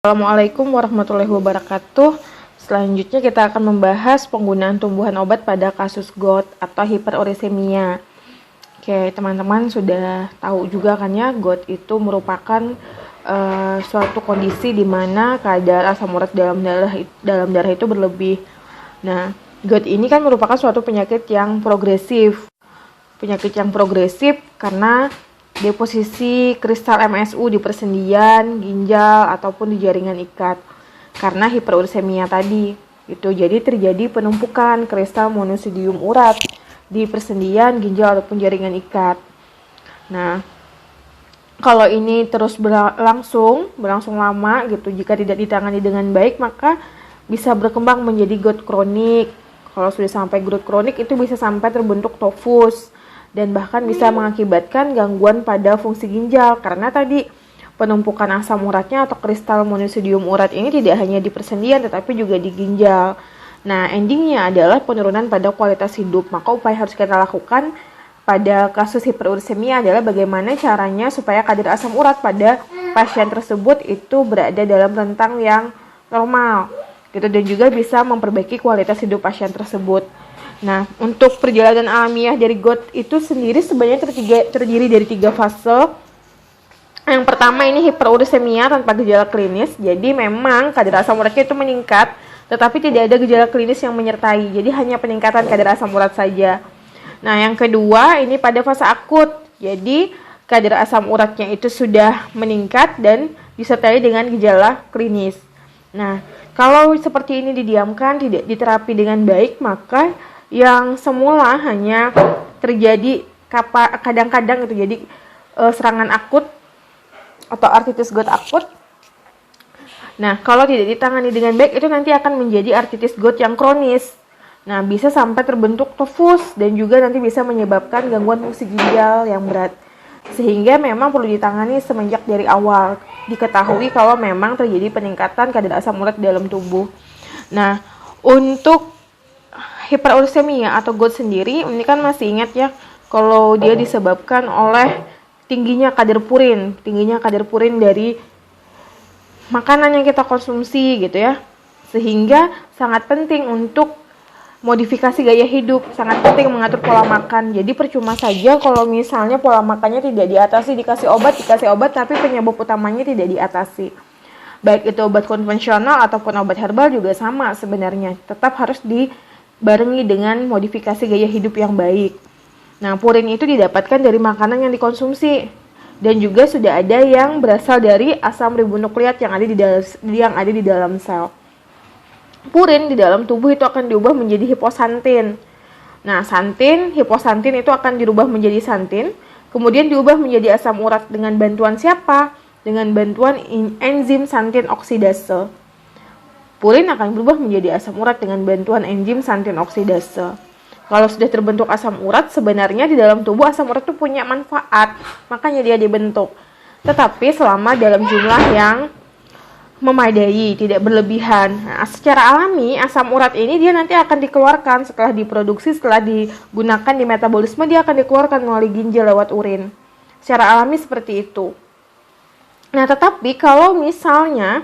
Assalamualaikum warahmatullahi wabarakatuh. Selanjutnya kita akan membahas penggunaan tumbuhan obat pada kasus GOT atau hiperurisemia. Oke, teman-teman sudah tahu juga kan ya, GOT itu merupakan suatu kondisi di mana kadar asam urat dalam darah itu berlebih. Nah, GOT ini kan merupakan suatu penyakit yang progresif. Penyakit yang progresif karena deposisi kristal MSU di persendian, ginjal, ataupun di jaringan ikat karena hiperursemia tadi. Jadi terjadi penumpukan kristal monoksidium urat di persendian, ginjal, ataupun jaringan ikat. Nah, kalau ini terus berlangsung lama gitu, jika tidak ditangani dengan baik, maka bisa berkembang menjadi GOT kronik. Kalau sudah sampai GOT kronik, itu bisa sampai terbentuk tofus dan bahkan bisa mengakibatkan gangguan pada fungsi ginjal karena tadi penumpukan asam uratnya atau kristal monoksidium urat ini tidak hanya di persendian tetapi juga di ginjal. Nah, endingnya adalah penurunan pada kualitas hidup. Maka upaya harus kita lakukan pada kasus hiperursemia adalah bagaimana caranya supaya kadar asam urat pada pasien tersebut itu berada dalam rentang yang normal gitu, dan juga bisa memperbaiki kualitas hidup pasien tersebut. Nah, untuk perjalanan alamiah dari GOT itu sendiri sebenarnya terdiri dari 3 fase. Yang pertama ini hiperursemia tanpa gejala klinis. Jadi memang kadar asam uratnya itu meningkat, tetapi tidak ada gejala klinis yang menyertai. Jadi hanya peningkatan kadar asam urat saja. Nah, yang kedua ini pada fase akut. Jadi kadar asam uratnya itu sudah meningkat dan disertai dengan gejala klinis. Nah, kalau seperti ini didiamkan, tidak diterapi dengan baik, maka yang semula hanya terjadi kadang-kadang itu jadi serangan akut atau artritis GOT akut. Nah, kalau tidak ditangani dengan baik itu nanti akan menjadi artritis GOT yang kronis. Nah, bisa sampai terbentuk tofus dan juga nanti bisa menyebabkan gangguan fungsi ginjal yang berat. Sehingga memang perlu ditangani semenjak dari awal. Diketahui kalau memang terjadi peningkatan kadar asam urat dalam tubuh. Nah, untuk hiperursemia atau GOT sendiri, ini kan masih ingat ya, kalau dia disebabkan oleh tingginya kadar purin dari makanan yang kita konsumsi gitu ya. Sehingga sangat penting untuk modifikasi gaya hidup, sangat penting mengatur pola makan. Jadi percuma saja kalau misalnya pola makannya tidak diatasi, dikasih obat tapi penyebab utamanya tidak diatasi. Baik itu obat konvensional ataupun obat herbal juga sama sebenarnya, tetap harus dibarengi dengan modifikasi gaya hidup yang baik. Nah, purin itu didapatkan dari makanan yang dikonsumsi dan juga sudah ada yang berasal dari asam ribonukleat yang ada di dalam sel. Purin di dalam tubuh itu akan diubah menjadi hiposantin. Nah, hiposantin itu akan dirubah menjadi santin, kemudian diubah menjadi asam urat dengan bantuan siapa? Dengan bantuan enzim santin oksidase. Purin akan berubah menjadi asam urat dengan bantuan enzim santin oksidase. Kalau sudah terbentuk asam urat, sebenarnya di dalam tubuh asam urat itu punya manfaat, makanya dia dibentuk. Tetapi selama dalam jumlah yang memadai, tidak berlebihan. Nah, secara alami asam urat ini dia nanti akan dikeluarkan setelah diproduksi, setelah digunakan di metabolisme, dia akan dikeluarkan melalui ginjal lewat urin. Secara alami seperti itu. Nah, tetapi kalau misalnya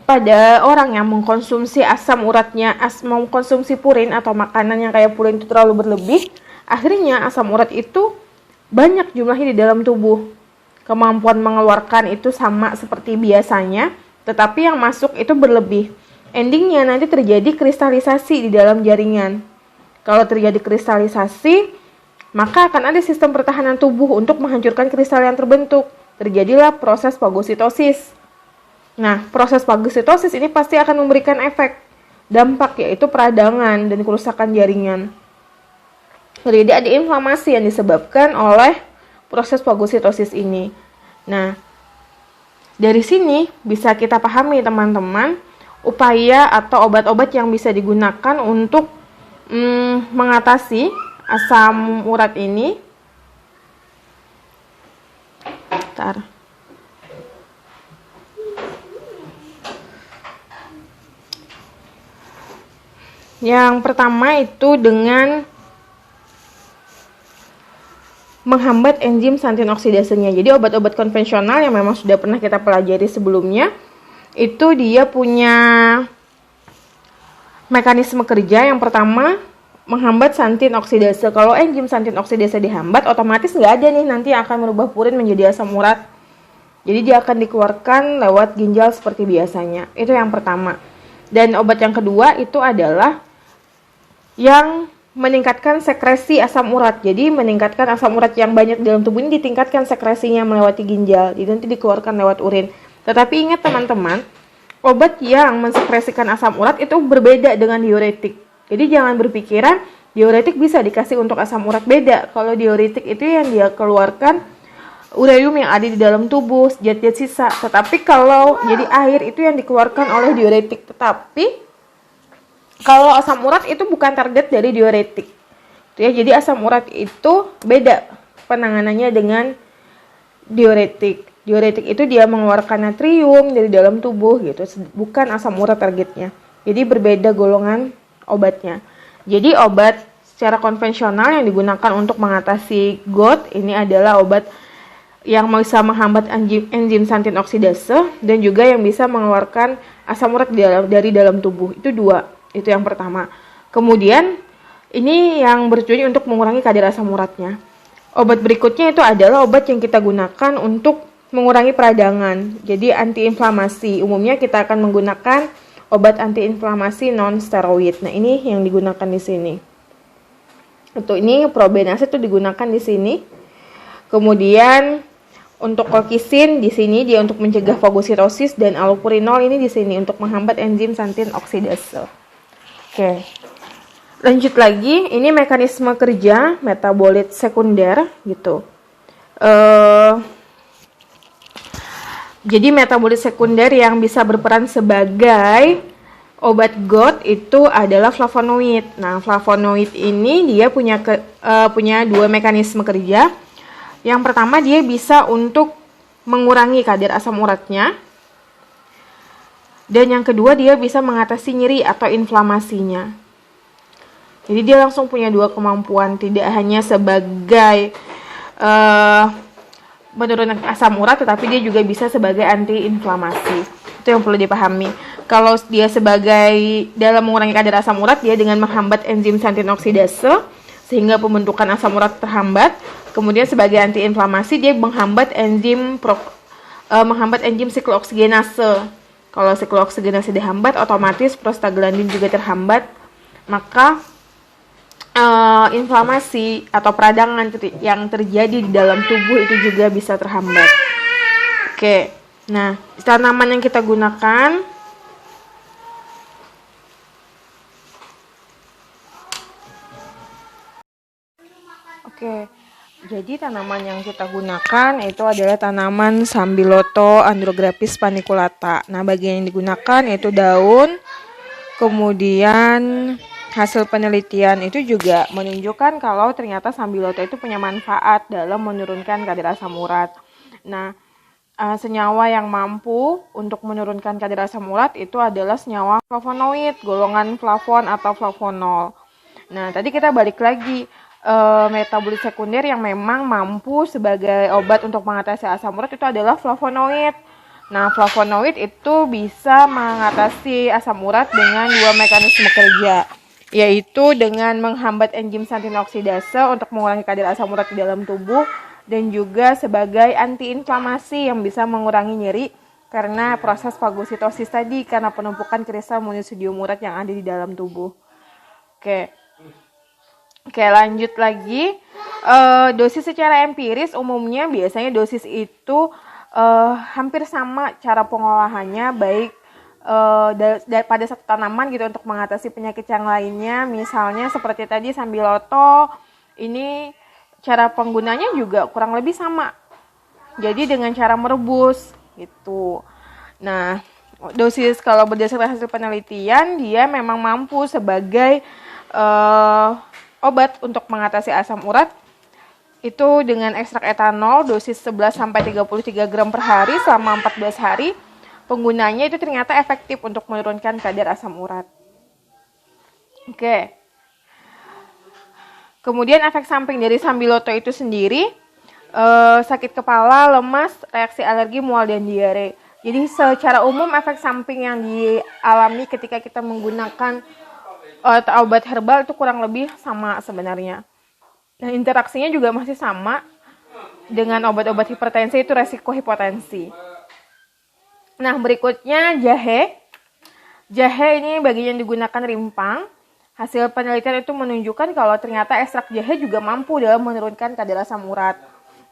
pada orang yang mengkonsumsi asam uratnya, mengkonsumsi purin atau makanan yang kayak purin itu terlalu berlebih, akhirnya asam urat itu banyak jumlahnya di dalam tubuh. Kemampuan mengeluarkan itu sama seperti biasanya, tetapi yang masuk itu berlebih. Endingnya nanti terjadi kristalisasi di dalam jaringan. Kalau terjadi kristalisasi, maka akan ada sistem pertahanan tubuh untuk menghancurkan kristal yang terbentuk. Terjadilah proses fagositosis. Nah, proses fagositosis ini pasti akan memberikan efek dampak, yaitu peradangan dan kerusakan jaringan. Jadi ada inflamasi yang disebabkan oleh proses fagositosis ini. Nah, dari sini bisa kita pahami teman-teman upaya atau obat-obat yang bisa digunakan untuk mengatasi asam urat ini. Yang pertama itu dengan menghambat enzim santin oksidasenya. Jadi obat-obat konvensional yang memang sudah pernah kita pelajari sebelumnya itu dia punya mekanisme kerja. Yang pertama, menghambat santin oksidase. Kalau enzim santin oksidase dihambat, otomatis nggak ada nih nanti akan merubah purin menjadi asam urat. Jadi dia akan dikeluarkan lewat ginjal seperti biasanya. Itu yang pertama. Dan obat yang kedua itu adalah yang meningkatkan sekresi asam urat. Jadi meningkatkan asam urat yang banyak dalam tubuh ini, ditingkatkan sekresinya melewati ginjal. Jadi nanti dikeluarkan lewat urin. Tetapi ingat teman-teman, obat yang mensekresikan asam urat itu berbeda dengan diuretik. Jadi jangan berpikiran diuretik bisa dikasih untuk asam urat, beda. Kalau diuretik itu yang dia keluarkan ureum yang ada di dalam tubuh, zat-zat sisa. Tetapi kalau jadi air itu yang dikeluarkan oleh diuretik. Tetapi kalau asam urat itu bukan target dari diuretik. Ya, jadi asam urat itu beda penanganannya dengan diuretik. Diuretik itu dia mengeluarkan natrium dari dalam tubuh gitu, bukan asam urat targetnya. Jadi berbeda golongan obatnya. Jadi obat secara konvensional yang digunakan untuk mengatasi GOT ini adalah obat yang bisa menghambat enzim santin oksidase dan juga yang bisa mengeluarkan asam urat dari dalam tubuh. Itu dua. Itu yang pertama. Kemudian ini yang bertujuan untuk mengurangi kadar asam uratnya. Obat berikutnya itu adalah obat yang kita gunakan untuk mengurangi peradangan. Jadi antiinflamasi. Umumnya kita akan menggunakan obat antiinflamasi non steroid. Nah, ini yang digunakan di sini. Untuk ini probenazid itu digunakan di sini. Kemudian untuk colchicine di sini dia untuk mencegah fagositosis, dan allopurinol ini di sini untuk menghambat enzim santin oksidase. Oke, lanjut lagi. Ini mekanisme kerja metabolit sekunder gitu. Jadi metabolit sekunder yang bisa berperan sebagai obat GOT itu adalah flavonoid. Nah, flavonoid ini dia punya dua mekanisme kerja. Yang pertama, dia bisa untuk mengurangi kadar asam uratnya. Dan yang kedua, dia bisa mengatasi nyeri atau inflamasinya. Jadi dia langsung punya dua kemampuan, tidak hanya sebagai menurunkan asam urat, tetapi dia juga bisa sebagai anti-inflamasi. Itu yang perlu dipahami. Kalau dia sebagai dalam mengurangi kadar asam urat, dia dengan menghambat enzim santin oksidase sehingga pembentukan asam urat terhambat. Kemudian sebagai anti-inflamasi, dia menghambat enzim siklooksidase. Kalau siklooksidase dihambat, otomatis prostaglandin juga terhambat, maka inflamasi atau peradangan yang terjadi di dalam tubuh itu juga bisa terhambat. Oke, nah tanaman yang kita gunakan jadi tanaman yang kita gunakan itu adalah tanaman Sambiloto andrographis paniculata. Nah, bagian yang digunakan yaitu daun. Kemudian hasil penelitian itu juga menunjukkan kalau ternyata Sambiloto itu punya manfaat dalam menurunkan kadar asam urat. Nah, senyawa yang mampu untuk menurunkan kadar asam urat itu adalah senyawa flavonoid, golongan flavon atau flavonol. Nah, tadi kita balik lagi. Metabolit sekunder yang memang mampu sebagai obat untuk mengatasi asam urat itu adalah flavonoid. Nah, flavonoid itu bisa mengatasi asam urat dengan dua mekanisme kerja, yaitu dengan menghambat enzim santin oksidase untuk mengurangi kadar asam urat di dalam tubuh, dan juga sebagai antiinflamasi yang bisa mengurangi nyeri karena proses fagositosis tadi, karena penumpukan kristal monosodium urat yang ada di dalam tubuh. Oke, lanjut lagi. Dosis secara empiris umumnya biasanya dosis itu hampir sama cara pengolahannya, baik pada satu tanaman gitu untuk mengatasi penyakit yang lainnya. Misalnya seperti tadi Sambiloto, ini cara penggunanya juga kurang lebih sama. Jadi dengan cara merebus gitu. Nah, dosis kalau berdasarkan hasil penelitian dia memang mampu sebagai obat untuk mengatasi asam urat itu dengan ekstrak etanol dosis 11-33 gram per hari selama 14 hari. Penggunanya itu ternyata efektif untuk menurunkan kadar asam urat. Oke. Kemudian efek samping dari Sambiloto itu sendiri sakit kepala, lemas, reaksi alergi, mual dan diare. Jadi secara umum efek samping yang dialami ketika kita menggunakan obat herbal itu kurang lebih sama sebenarnya. Dan interaksinya juga masih sama dengan obat-obat hipertensi, itu resiko hipotensi. Nah, berikutnya jahe. Jahe ini bagian yang digunakan rimpang. Hasil penelitian itu menunjukkan kalau ternyata ekstrak jahe juga mampu dalam menurunkan kadar asam urat.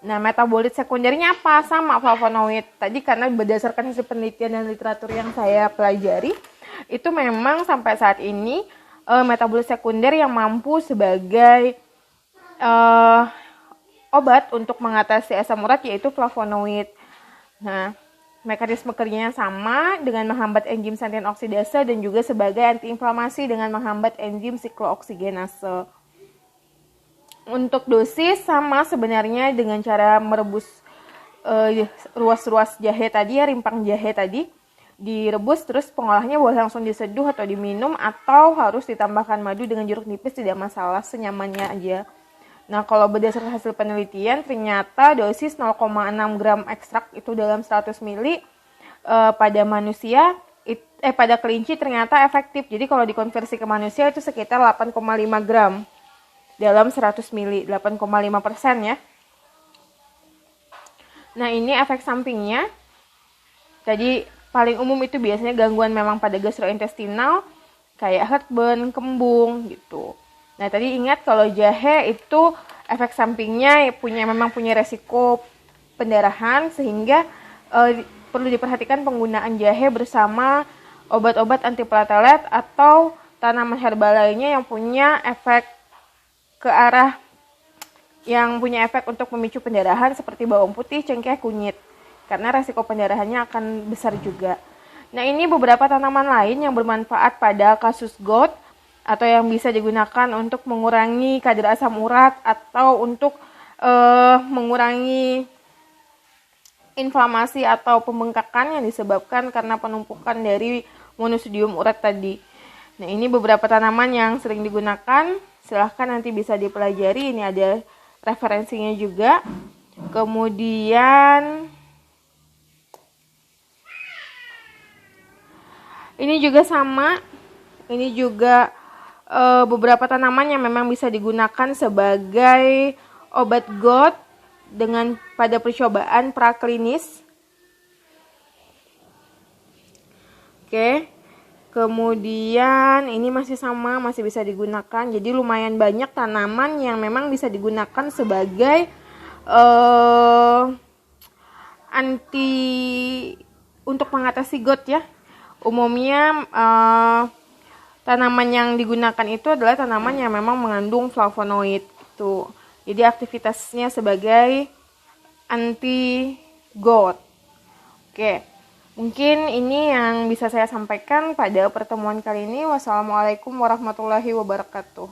Nah, metabolit sekundernya apa? Sama flavonoid. Tadi karena berdasarkan hasil penelitian dan literatur yang saya pelajari, itu memang sampai saat ini metabolit sekunder yang mampu sebagai obat untuk mengatasi asam urat yaitu flavonoid. Nah, mekanisme kerjanya sama dengan menghambat enzim santin oksidase dan juga sebagai antiinflamasi dengan menghambat enzim siklooksigenase. Untuk dosis sama sebenarnya dengan cara merebus ruas-ruas jahe tadi ya, rimpang jahe tadi direbus, terus pengolahnya boleh langsung diseduh atau diminum atau harus ditambahkan madu dengan jeruk nipis, tidak masalah, senyamannya aja. Nah, kalau berdasarkan hasil penelitian ternyata dosis 0,6 gram ekstrak itu dalam 100 ml pada manusia pada kelinci ternyata efektif. Jadi kalau dikonversi ke manusia itu sekitar 8,5 gram dalam 100 ml, 8,5% ya. Nah, ini efek sampingnya. Tadi paling umum itu biasanya gangguan memang pada gastrointestinal, kayak heartburn, kembung gitu. Nah, tadi ingat kalau jahe itu efek sampingnya memang punya resiko pendarahan, sehingga perlu diperhatikan penggunaan jahe bersama obat-obat antiplatelet atau tanaman herbal lainnya yang punya efek untuk memicu pendarahan seperti bawang putih, cengkeh, kunyit. Karena resiko pendarahannya akan besar juga. Nah, ini beberapa tanaman lain yang bermanfaat pada kasus GOUT atau yang bisa digunakan untuk mengurangi kadar asam urat atau untuk mengurangi inflamasi atau pembengkakan yang disebabkan karena penumpukan dari monosodium urat tadi. Nah, ini beberapa tanaman yang sering digunakan. Silahkan nanti bisa dipelajari. Ini ada referensinya juga. Kemudian ini juga sama. Ini juga beberapa tanaman yang memang bisa digunakan sebagai obat GOUT dengan pada percobaan praklinis. Oke. Kemudian ini masih sama, masih bisa digunakan. Jadi lumayan banyak tanaman yang memang bisa digunakan sebagai untuk mengatasi GOUT ya. Umumnya tanaman yang digunakan itu adalah tanaman yang memang mengandung flavonoid gitu. Jadi aktivitasnya sebagai anti GOUT. Oke. Mungkin ini yang bisa saya sampaikan pada pertemuan kali ini. Wassalamualaikum warahmatullahi wabarakatuh.